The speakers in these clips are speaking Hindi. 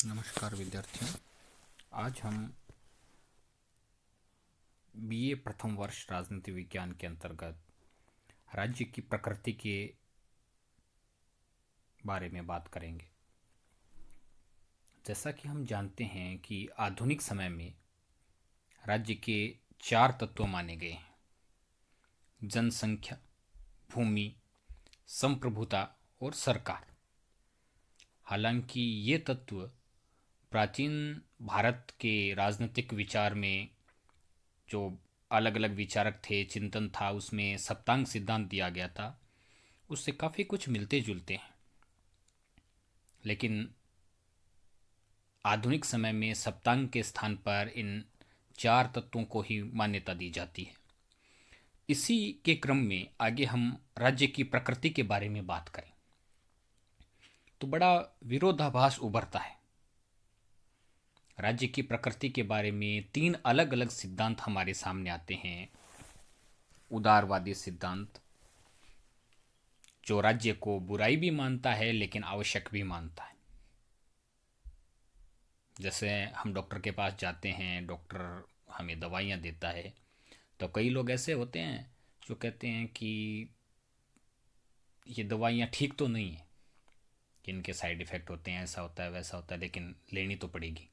नमस्कार विद्यार्थियों। आज हम बीए प्रथम वर्ष राजनीति विज्ञान के अंतर्गत राज्य की प्रकृति के बारे में बात करेंगे। जैसा कि हम जानते हैं कि आधुनिक समय में राज्य के 4 तत्व माने गए हैं: जनसंख्या, भूमि, संप्रभुता और सरकार। हालांकि ये तत्व प्राचीन भारत के राजनीतिक विचार में जो अलग अलग विचारक थे, चिंतन था, उसमें सप्तांग सिद्धांत दिया गया था, उससे काफ़ी कुछ मिलते जुलते हैं। लेकिन आधुनिक समय में सप्तांग के स्थान पर इन 4 तत्वों को ही मान्यता दी जाती है। इसी के क्रम में आगे हम राज्य की प्रकृति के बारे में बात करें तो बड़ा विरोधाभास उभरता है। राज्य की प्रकृति के बारे में 3 अलग अलग सिद्धांत हमारे सामने आते हैं। उदारवादी सिद्धांत, जो राज्य को बुराई भी मानता है लेकिन आवश्यक भी मानता है। जैसे हम डॉक्टर के पास जाते हैं, डॉक्टर हमें दवाइयाँ देता है, तो कई लोग ऐसे होते हैं जो कहते हैं कि ये दवाइयाँ ठीक तो नहीं है, कि इनके साइड इफ़ेक्ट होते हैं, ऐसा होता है वैसा होता है, लेकिन लेनी तो पड़ेगी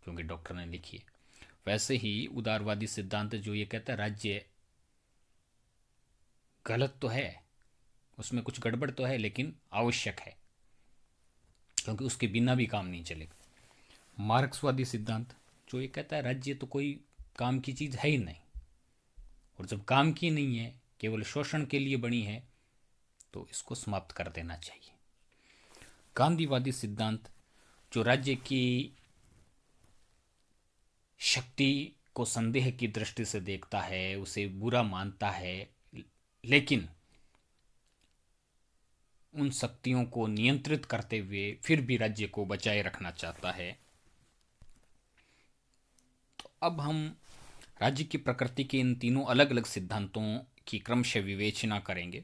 क्योंकि डॉक्टर ने लिखी है। वैसे ही उदारवादी सिद्धांत जो ये कहता है राज्य गलत तो है, उसमें कुछ गड़बड़ तो है, लेकिन आवश्यक है क्योंकि उसके बिना भी काम नहीं चलेगा। मार्क्सवादी सिद्धांत जो ये कहता है राज्य तो कोई काम की चीज़ है ही नहीं, और जब काम की नहीं है, केवल शोषण के लिए बनी है, तो इसको समाप्त कर देना चाहिए। गांधीवादी सिद्धांत जो राज्य की शक्ति को संदेह की दृष्टि से देखता है, उसे बुरा मानता है, लेकिन उन शक्तियों को नियंत्रित करते हुए फिर भी राज्य को बचाए रखना चाहता है। तो अब हम राज्य की प्रकृति के इन तीनों अलग अलग सिद्धांतों की क्रमशः विवेचना करेंगे।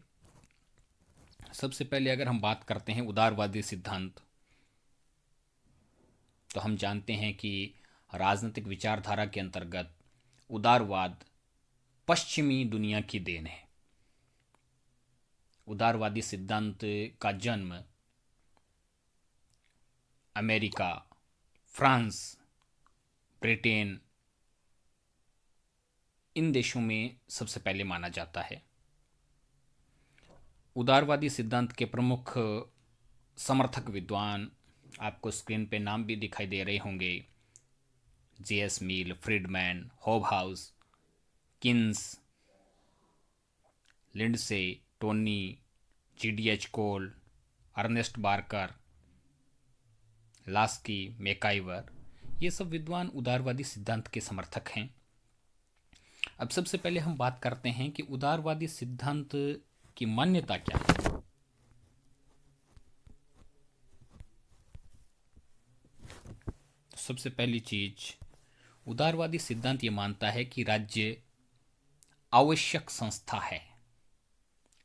सबसे पहले अगर हम बात करते हैं उदारवादी सिद्धांत, तो हम जानते हैं कि राजनीतिक विचारधारा के अंतर्गत उदारवाद पश्चिमी दुनिया की देन है। उदारवादी सिद्धांत का जन्म अमेरिका, फ्रांस, ब्रिटेन, इन देशों में सबसे पहले माना जाता है। उदारवादी सिद्धांत के प्रमुख समर्थक विद्वान आपको स्क्रीन पे नाम भी दिखाई दे रहे होंगे: J.S. Mill, Friedman, Hobhouse, Keynes, Lindsay, Tawney, G.D.H. Cole, Ernest Barker, Laski, MacIver, ये सब विद्वान उदारवादी सिद्धांत के समर्थक हैं। अब सबसे पहले हम बात करते हैं कि उदारवादी सिद्धांत की मान्यता क्या है। तो सबसे पहली चीज, उदारवादी सिद्धांत ये मानता है कि राज्य आवश्यक संस्था है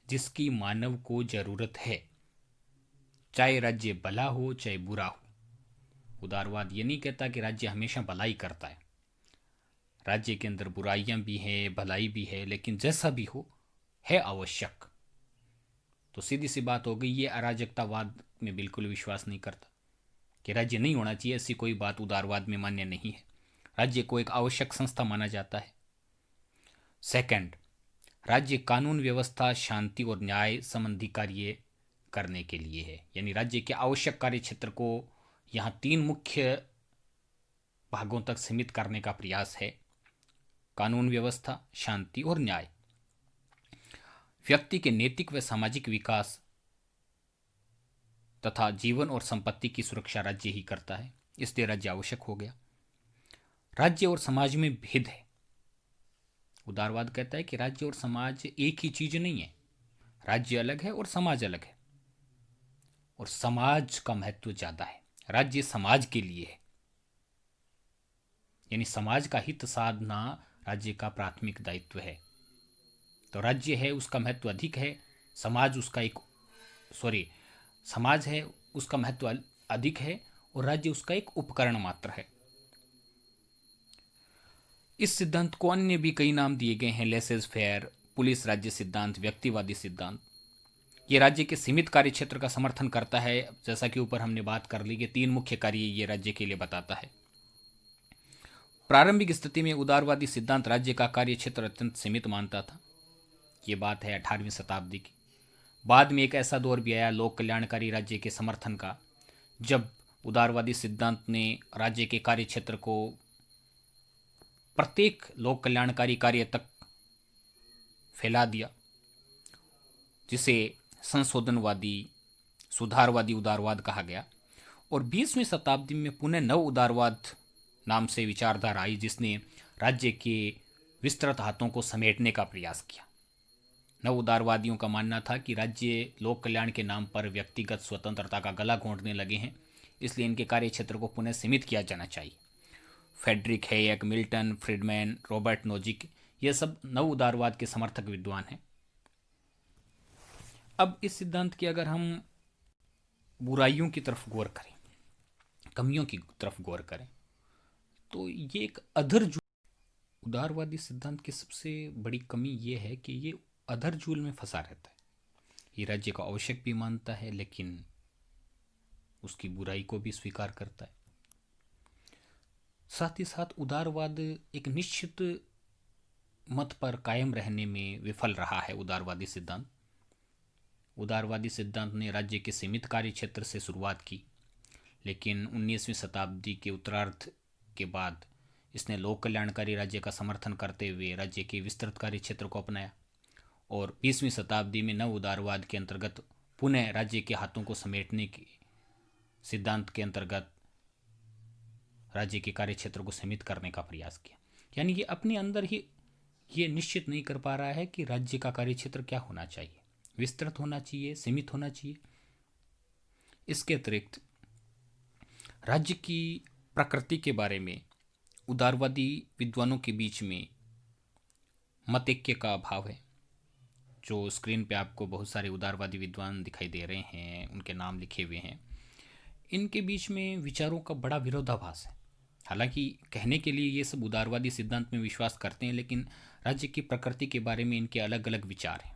जिसकी मानव को जरूरत है, चाहे राज्य भला हो चाहे बुरा हो। उदारवाद ये नहीं कहता कि राज्य हमेशा भलाई करता है, राज्य के अंदर बुराइयां भी हैं, भलाई भी है, लेकिन जैसा भी हो है आवश्यक। तो सीधी सी बात हो गई, ये अराजकतावाद में बिल्कुल विश्वास नहीं करता कि राज्य नहीं होना चाहिए, ऐसी कोई बात उदारवाद में मान्य नहीं है। राज्य को एक आवश्यक संस्था माना जाता है। सेकंड, राज्य कानून व्यवस्था, शांति और न्याय संबंधी कार्य करने के लिए है। यानी राज्य के आवश्यक कार्य क्षेत्र को यहाँ 3 मुख्य भागों तक सीमित करने का प्रयास है: कानून व्यवस्था, शांति और न्याय। व्यक्ति के नैतिक व सामाजिक विकास तथा जीवन और संपत्ति की सुरक्षा राज्य ही करता है, इसलिए राज्य आवश्यक हो गया। राज्य और समाज में भेद है। उदारवाद कहता है कि राज्य और समाज एक ही चीज नहीं है, राज्य अलग है और समाज अलग है, और समाज का महत्व ज्यादा है। राज्य समाज के लिए है, यानी समाज का हित साधना राज्य का प्राथमिक दायित्व है। तो राज्य है उसका महत्व अधिक है, समाज उसका एक समाज है उसका महत्व अधिक है, और राज्य उसका एक उपकरण मात्र है। इस सिद्धांत को अन्य भी कई नाम दिए गए हैं, लेसेस फेयर, पुलिस राज्य सिद्धांत, व्यक्तिवादी सिद्धांत। ये राज्य के सीमित कार्य क्षेत्र का समर्थन करता है। जैसा कि ऊपर हमने बात कर ली कि 3 मुख्य कार्य ये राज्य के लिए बताता है। प्रारंभिक स्थिति में उदारवादी सिद्धांत राज्य का कार्य क्षेत्र अत्यंत सीमित मानता था। ये बात है 18वीं शताब्दी की। बाद में एक ऐसा दौर भी आया लोक कल्याणकारी राज्य के समर्थन का, जब उदारवादी सिद्धांत ने राज्य के कार्य क्षेत्र को प्रत्येक लोक कल्याणकारी कार्य तक फैला दिया, जिसे संशोधनवादी, सुधारवादी उदारवाद कहा गया। और 20वीं शताब्दी में पुनः नव उदारवाद नाम से विचारधारा आई, जिसने राज्य के विस्तृत हाथों को समेटने का प्रयास किया। नव उदारवादियों का मानना था कि राज्य लोक कल्याण के नाम पर व्यक्तिगत स्वतंत्रता का गला घोंटने लगे हैं, इसलिए इनके कार्य क्षेत्र को पुनः सीमित किया जाना चाहिए। Friedrich Hayek, Milton Friedman, Robert Nozick, ये सब नव उदारवाद के समर्थक विद्वान हैं। अब इस सिद्धांत की अगर हम बुराइयों की तरफ गौर करें, कमियों की तरफ गौर करें, तो ये एक उदारवादी सिद्धांत की सबसे बड़ी कमी ये है कि ये अधरजूल में फंसा रहता है। ये राज्य को आवश्यक भी मानता है, लेकिन उसकी बुराई को भी स्वीकार करता है। साथ ही साथ उदारवाद एक निश्चित मत पर कायम रहने में विफल रहा है। उदारवादी सिद्धांत ने राज्य के सीमित कार्य क्षेत्र से शुरुआत की, लेकिन 19वीं शताब्दी के उत्तरार्ध के बाद इसने लोक कल्याणकारी राज्य का समर्थन करते हुए राज्य के विस्तृत कार्य क्षेत्र को अपनाया। और 20वीं शताब्दी में नव उदारवाद के अंतर्गत पुनः राज्य के हाथों को समेटने के सिद्धांत के अंतर्गत राज्य के कार्य क्षेत्र को सीमित करने का प्रयास किया। यानी कि अपने अंदर ही ये निश्चित नहीं कर पा रहा है कि राज्य का कार्य क्षेत्र क्या होना चाहिए, विस्तृत होना चाहिए, सीमित होना चाहिए। इसके अतिरिक्त राज्य की प्रकृति के बारे में उदारवादी विद्वानों के बीच में मतैक्य का अभाव है। जो स्क्रीन पे आपको बहुत सारे उदारवादी विद्वान दिखाई दे रहे हैं, उनके नाम लिखे हुए हैं, इनके बीच में विचारों का बड़ा विरोधाभास है। हालांकि कहने के लिए ये सब उदारवादी सिद्धांत में विश्वास करते हैं, लेकिन राज्य की प्रकृति के बारे में इनके अलग अलग विचार हैं।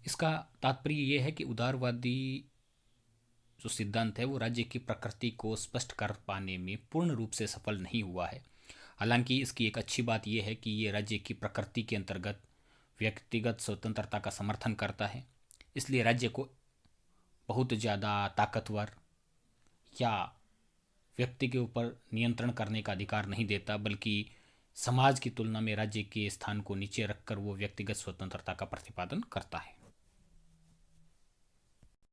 इसका तात्पर्य यह है कि उदारवादी जो सिद्धांत है वो राज्य की प्रकृति को स्पष्ट कर पाने में पूर्ण रूप से सफल नहीं हुआ है। हालांकि इसकी एक अच्छी बात यह है कि ये राज्य की प्रकृति के अंतर्गत व्यक्तिगत स्वतंत्रता का समर्थन करता है, इसलिए राज्य को बहुत ज़्यादा ताकतवर या व्यक्ति के ऊपर नियंत्रण करने का अधिकार नहीं देता, बल्कि समाज की तुलना में राज्य के स्थान को नीचे रखकर वो व्यक्तिगत स्वतंत्रता का प्रतिपादन करता है।